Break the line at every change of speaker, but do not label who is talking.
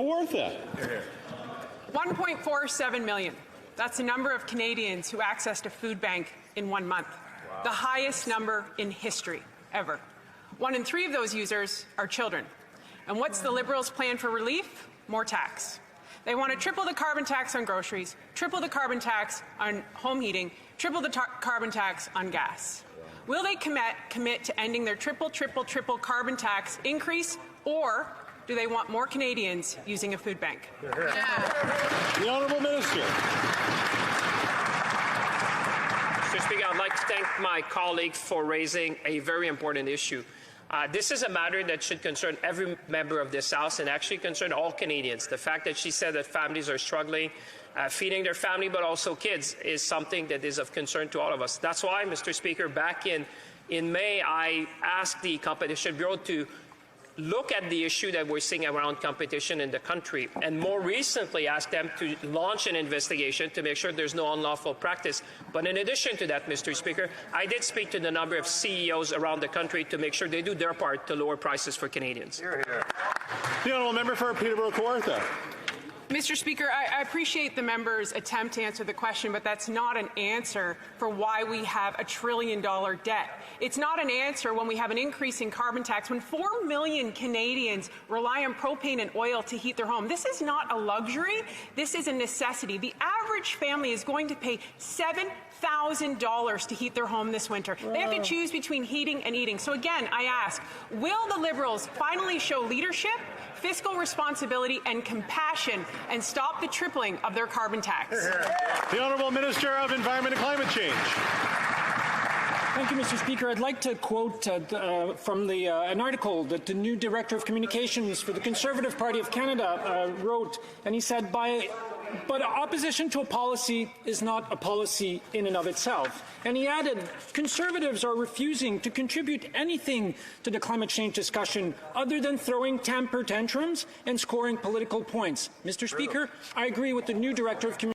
Kawartha.
1.47 million. That's the number of Canadians who accessed a food bank in 1 month. Wow. The highest number in history, ever. 1 in 3 of those users are children. And what's the Liberals' plan for relief? More tax. They want to triple the carbon tax on groceries, triple the carbon tax on home heating, triple the carbon tax on gas. Will they commit to ending their triple carbon tax increase, or do they want more Canadians using a food bank?
Yeah. The Honourable Minister.
Mr. Speaker, I'd like to thank my colleague for raising a very important issue. This is a matter that should concern every member of this House and actually concern all Canadians. The fact that she said that families are struggling, feeding their family, but also kids, is something that is of concern to all of us. That's why, Mr. Speaker, back in May, I asked the Competition Bureau to look at the issue that we're seeing around competition in the country, and more recently asked them to launch an investigation to make sure there's no unlawful practice. But in addition to that, Mr. Speaker, I did speak to the number of CEOs around the country to make sure they do their part to lower prices for Canadians.
Hear, hear. The Honourable Member for Peterborough Kawartha.
Mr. Speaker, I appreciate the member's attempt to answer the question, but that's not an answer for why we have $1 trillion debt. It's not an answer when we have an increase in carbon tax, when 4 million Canadians rely on propane and oil to heat their home. This is not a luxury. This is a necessity. The average family is going to pay $7,000 to heat their home this winter. They have to choose between heating and eating. So again, I ask, will the Liberals finally show leadership, fiscal responsibility and compassion and stop the tripling of their carbon tax?
The Honourable Minister of Environment and Climate Change.
Thank you, Mr. Speaker. I'd like to quote from an article that the new Director of Communications for the Conservative Party of Canada wrote, and he said, but opposition to a policy is not a policy in and of itself. And he added, Conservatives are refusing to contribute anything to the climate change discussion other than throwing temper tantrums and scoring political points. Mr. Speaker, I agree with the new Director of Communications.